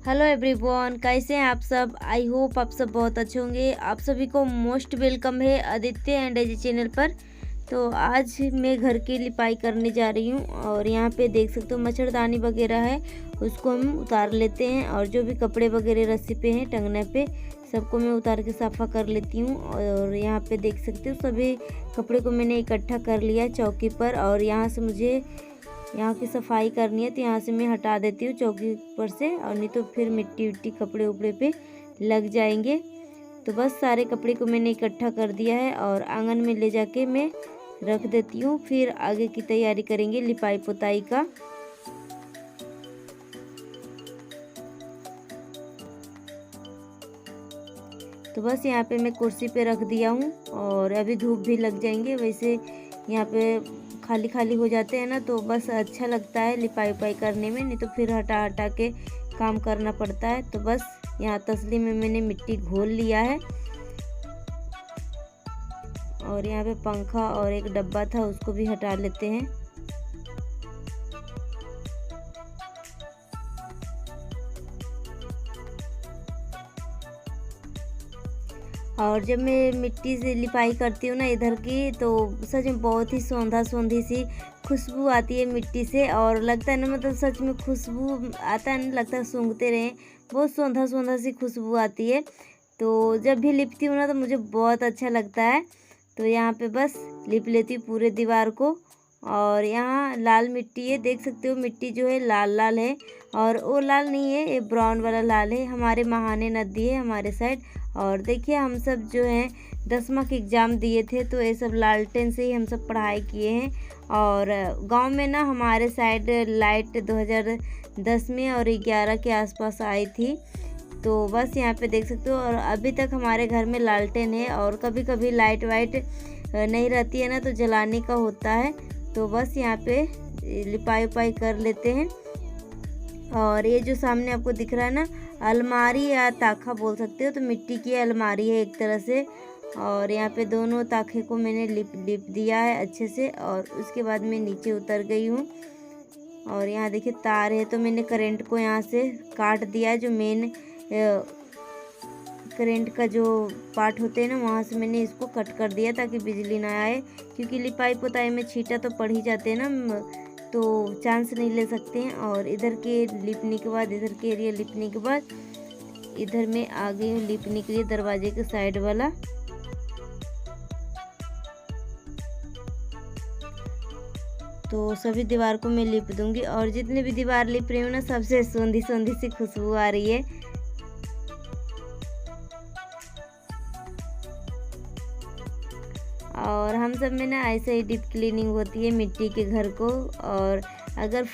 Hello everyone, कैसे हैं आप सब। आई होप आप सब बहुत अच्छे होंगे। आप सभी को मोस्ट वेलकम है आदित्य एंड एजी चैनल पर। तो आज मैं घर की लिपाई करने जा रही हूँ और यहाँ पे देख सकते हो मच्छरदानी वगैरह है, उसको हम उतार लेते हैं। और जो भी कपड़े वगैरह रस्सी पे हैं टंगने पे, सबको मैं उतार के साफ़ा कर लेती हूँ। और यहाँ पे देख सकते हो सभी कपड़े को मैंने इकट्ठा कर लिया चौकी पर। और यहाँ से मुझे यहाँ की सफाई करनी है, तो यहाँ से मैं हटा देती हूँ चौकी पर से, और नहीं तो फिर मिट्टी विट्टी कपड़े उपड़े पे लग जाएंगे। तो बस सारे कपड़े को मैंने इकट्ठा कर दिया है और आंगन में ले जाके मैं रख देती हूँ। फिर आगे की तैयारी करेंगे लिपाई पुताई का। तो बस यहाँ पे मैं कुर्सी पे रख दिया हूँ और अभी धूप भी लग जाएंगे। वैसे यहाँ पे खाली खाली हो जाते हैं ना, तो बस अच्छा लगता है लिपाई उपाई करने में, नहीं तो फिर हटा हटा के काम करना पड़ता है। तो बस यहाँ तसली में मैंने मिट्टी घोल लिया है। और यहाँ पे पंखा और एक डब्बा था, उसको भी हटा लेते हैं। और जब मैं मिट्टी से लिपाई करती हूँ ना इधर की, तो सच में बहुत ही सौंधा सौंधी सी खुशबू आती है मिट्टी से। और लगता है ना, मतलब सच में खुशबू आता है ना, लगता है सूंघते रहें। बहुत सौंधा सौंधा सी खुशबू आती है। तो जब भी लिपती हूँ ना, तो मुझे बहुत अच्छा लगता है। तो यहाँ पे बस लिप लेती हूँ पूरे दीवार को। और यहाँ लाल मिट्टी है, देख सकते हो मिट्टी जो है लाल लाल है। और वो लाल नहीं है, ये ब्राउन वाला लाल है। हमारे महाने नदी है हमारे साइड। और देखिए हम सब जो हैं 10वीं के एग्ज़ाम दिए थे, तो ये सब लालटेन से ही हम सब पढ़ाई किए हैं। और गांव में ना हमारे साइड लाइट 2010 में और 11 के आसपास आई थी। तो बस यहाँ पे देख सकते हो। और अभी तक हमारे घर में लालटेन है। और कभी कभी लाइट वाइट नहीं रहती है ना, तो जलाने का होता है। तो बस यहाँ पे लिपाई उपाई कर लेते हैं। और ये जो सामने आपको दिख रहा है ना, अलमारी या ताखा बोल सकते हो, तो मिट्टी की अलमारी है एक तरह से। और यहाँ पे दोनों ताखे को मैंने लिप दिया है अच्छे से। और उसके बाद मैं नीचे उतर गई हूँ। और यहाँ देखिए तार है, तो मैंने करंट को यहाँ से काट दिया है। जो मेन करंट का जो पार्ट होते हैं ना, वहाँ से मैंने इसको कट कर दिया ताकि बिजली ना आए। क्योंकि लिपाई पुताई में छींटा तो पड़ ही जाते हैं ना, तो चांस नहीं ले सकते हैं। और इधर के लिपने के बाद, इधर के एरिया लिपने के बाद, इधर में आ गई हूँ लिपने के लिए दरवाजे के साइड वाला। तो सभी दीवार को मैं लिप दूंगी। और जितने भी दीवार लिप रही हूँ ना, सबसे सोंधी सोंधी सी खुशबू आ रही है। और हम सब में ना ऐसे ही डीप क्लीनिंग होती है मिट्टी के घर को। और अगर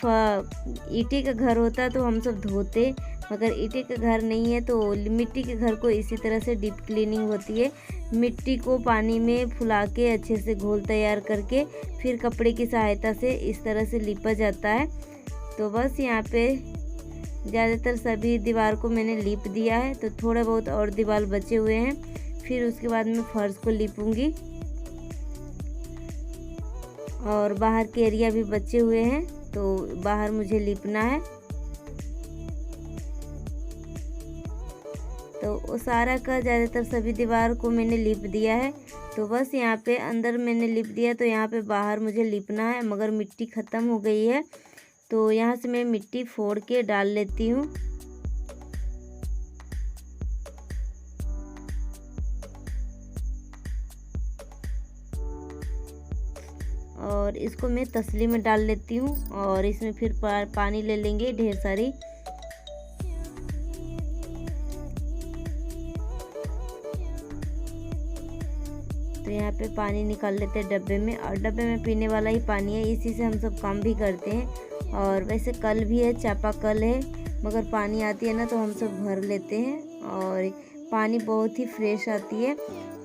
ईंटे का घर होता तो हम सब धोते, मगर ईंटे का घर नहीं है, तो मिट्टी के घर को इसी तरह से डीप क्लीनिंग होती है। मिट्टी को पानी में फुला के अच्छे से घोल तैयार करके फिर कपड़े की सहायता से इस तरह से लिपा जाता है। तो बस यहाँ पे ज़्यादातर सभी दीवार को मैंने लिप दिया है। तो थोड़े बहुत और दीवार बचे हुए हैं, फिर उसके बाद मैं फर्श को लिपूँगी। और बाहर के एरिया भी बचे हुए हैं, तो बाहर मुझे लिपना है। तो वो सारा का ज़्यादातर सभी दीवार को मैंने लिप दिया है। तो बस यहाँ पे अंदर मैंने लिप दिया, तो यहाँ पे बाहर मुझे लिपना है, मगर मिट्टी ख़त्म हो गई है। तो यहाँ से मैं मिट्टी फोड़ के डाल लेती हूँ। और इसको मैं तसली में डाल लेती हूँ। और इसमें फिर पानी ले लेंगे ढेर सारी। तो यहाँ पे पानी निकाल लेते हैं डब्बे में। और डब्बे में पीने वाला ही पानी है, इसी से हम सब काम भी करते हैं। और वैसे कल भी है, चापाकल है, मगर पानी आती है ना, तो हम सब भर लेते हैं। और पानी बहुत ही फ्रेश आती है।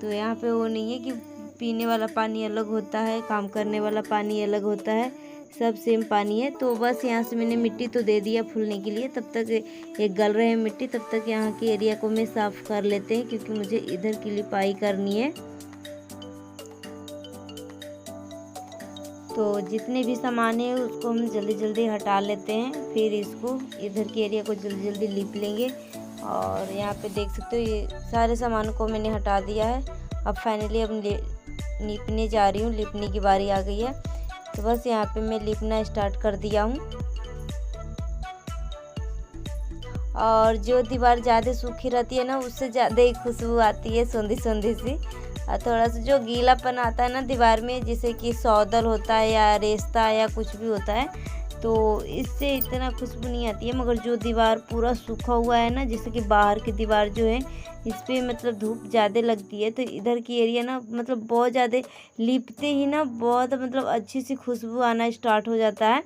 तो यहाँ पे वो नहीं है कि पीने वाला पानी अलग होता है, काम करने वाला पानी अलग होता है, सब सेम पानी है। तो बस यहाँ से मैंने मिट्टी तो दे दिया फूलने के लिए। तब तक ये गल रहे हैं मिट्टी, तब तक यहाँ के एरिया को मैं साफ़ कर लेते हैं, क्योंकि मुझे इधर की लिपाई करनी है। तो जितने भी सामान है उसको हम जल्दी जल्दी हटा लेते हैं, फिर इसको इधर के एरिया को जल्दी जल्दी लीप लेंगे। और यहाँ पे देख सकते हो ये सारे सामान को मैंने हटा दिया है। अब फाइनली अब लीपने जा रही हूँ, लीपने की बारी आ गई है। तो बस यहाँ पे मैं लीपना स्टार्ट कर दिया हूँ। और जो दीवार ज़्यादा सूखी रहती है ना, उससे ज़्यादा ही खुशबू आती है, सोंधी सोंधी सी। और थोड़ा सा जो गीलापन आता है ना दीवार में, जैसे कि सौदल होता है या रेस्ता या कुछ भी होता है, तो इससे इतना खुशबू नहीं आती है। मगर जो दीवार पूरा सूखा हुआ है ना, जैसे कि बाहर की दीवार जो है, इस पर मतलब धूप ज़्यादा लगती है, तो इधर की एरिया ना मतलब बहुत ज़्यादा लीपते ही ना बहुत मतलब अच्छी सी खुशबू आना स्टार्ट हो जाता है।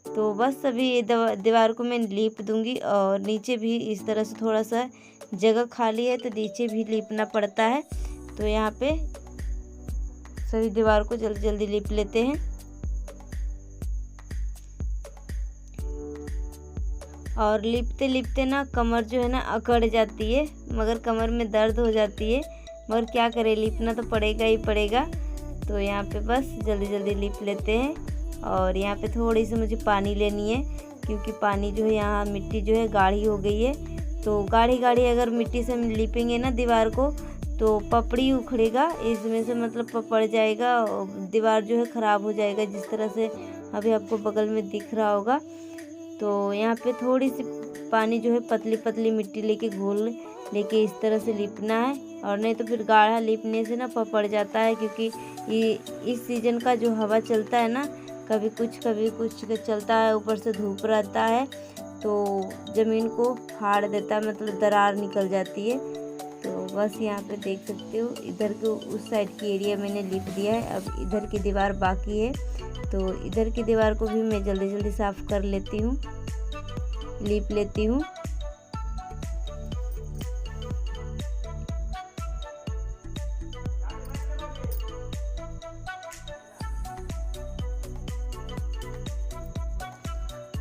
तो बस अभी ये दीवार को मैं लीप दूंगी। और नीचे भी इस तरह से थोड़ा सा जगह खाली है, तो नीचे भी लीपना पड़ता है। तो यहाँ पे सभी दीवार को जल्दी जल्दी लीप लेते हैं। और लिपते लिपते ना कमर जो है ना अकड़ जाती है, मगर कमर में दर्द हो जाती है, मगर क्या करें, लिपना तो पड़ेगा ही पड़ेगा। तो यहाँ पे बस जल्दी जल्दी लिप लेते हैं। और यहाँ पे थोड़ी सी मुझे पानी लेनी है, क्योंकि पानी जो है यहाँ मिट्टी जो है गाढ़ी हो गई है। तो गाढ़ी गाढ़ी अगर मिट्टी से हम लिपेंगे ना दीवार को, तो पपड़ी उखड़ेगा, इसमें से मतलब पपड़ जाएगा, दीवार जो है ख़राब हो जाएगा, जिस तरह से अभी आपको बगल में दिख रहा होगा। तो यहाँ पे थोड़ी सी पानी जो है पतली पतली मिट्टी लेके घोल लेके इस तरह से लिपना है। और नहीं तो फिर गाढ़ा लिपने से ना पपड़ जाता है, क्योंकि ये इस सीज़न का जो हवा चलता है ना, कभी कुछ चलता है, ऊपर से धूप रहता है, तो ज़मीन को फाड़ देता है, मतलब दरार निकल जाती है। तो बस यहाँ पे देख सकते हो, इधर के उस साइड की एरिया मैंने लिप दिया है। अब इधर की दीवार बाकी है, तो इधर की दीवार को भी मैं जल्दी जल्दी साफ़ कर लेती हूँ, लिप लेती हूँ।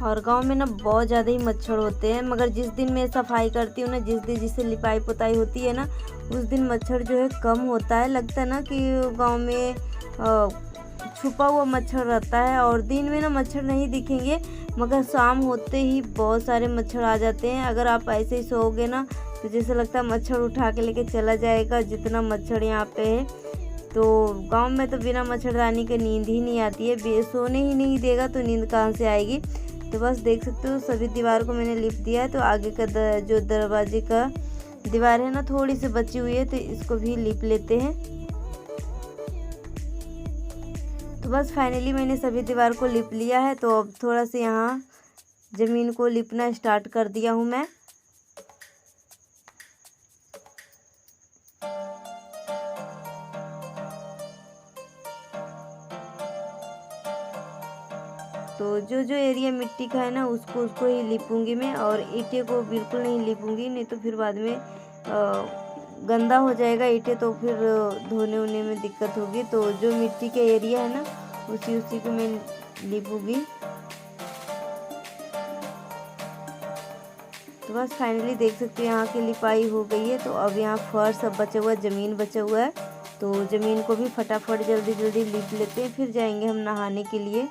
और गांव में ना बहुत ज़्यादा ही मच्छर होते हैं, मगर जिस दिन मैं सफाई करती हूँ ना, जिस दिन जिससे लिपाई पुताई होती है ना, उस दिन मच्छर जो है कम होता है। लगता है ना कि गांव में छुपा हुआ मच्छर रहता है। और दिन में ना मच्छर नहीं दिखेंगे, मगर शाम होते ही बहुत सारे मच्छर आ जाते हैं। अगर आप ऐसे ही सोओगे ना, तो जैसे लगता है मच्छर उठा के लेके चला जाएगा, जितना मच्छर यहाँ पे है। तो गांव में तो बिना मच्छरदानी के नींद ही नहीं आती है, सोने ही नहीं देगा तो नींद कहाँ से आएगी। तो बस देख सकते हो सभी दीवार को मैंने लिप दिया है। तो आगे का जो दरवाजे का दीवार है ना, थोड़ी सी बची हुई है, तो इसको भी लिप लेते हैं। तो बस फाइनली मैंने सभी दीवार को लिप लिया है। तो अब थोड़ा सा यहाँ ज़मीन को लिपना स्टार्ट कर दिया हूँ मैं। तो जो जो एरिया मिट्टी का है ना, उसको ही लिपूंगी मैं। और ईंटें को बिल्कुल नहीं लिपूंगी, नहीं तो फिर बाद में गंदा हो जाएगा ईंटें, तो फिर धोने वोने में दिक्कत होगी। तो जो मिट्टी का एरिया है ना, उसी को मैं लिपूंगी। तो बस फाइनली देख सकते हो यहाँ की लिपाई हो गई है। तो अब यहाँ फर्श सब बचा हुआ है, ज़मीन बचा हुआ है। तो ज़मीन को भी फटाफट जल्दी जल्दी लिप लेते हैं, फिर जाएंगे हम नहाने के लिए।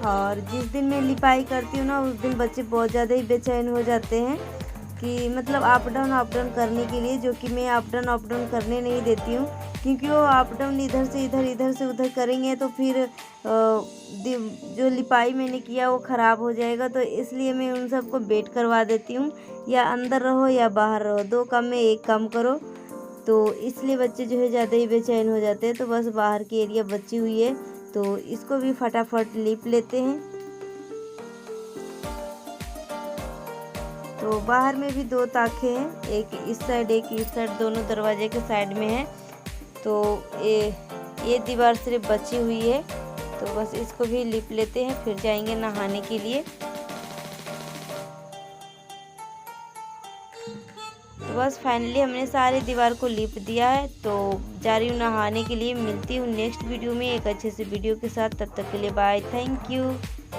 और जिस दिन मैं लिपाई करती हूँ ना, उस दिन बच्चे बहुत ज़्यादा ही बेचैन हो जाते हैं, कि मतलब अप डाउन करने के लिए, जो कि मैं अप डाउन करने नहीं देती हूँ। क्योंकि वो अप डाउन इधर से उधर करेंगे, तो फिर जो लिपाई मैंने किया वो ख़राब हो जाएगा। तो इसलिए मैं उन सबको बेट करवा देती हूँ, या अंदर रहो या बाहर रहो, 2 काम में 1 काम करो। तो इसलिए बच्चे जो है ज़्यादा ही बेचैन हो जाते हैं। तो बस बाहर की एरिया बची हुई है, तो इसको भी फटाफट लिप लेते हैं। तो बाहर में भी 2 ताखे हैं, एक इस साइड एक इस साइड, दोनों दरवाजे के साइड में है। तो ये दीवार सिर्फ बची हुई है, तो बस इसको भी लिप लेते हैं, फिर जाएंगे नहाने के लिए। तो बस फाइनली हमने सारी दीवार को लिप दिया है। तो जा रही हूँ नहाने के लिए। मिलती हूँ नेक्स्ट वीडियो में एक अच्छे से वीडियो के साथ। तब तक के लिए बाय, थैंक यू।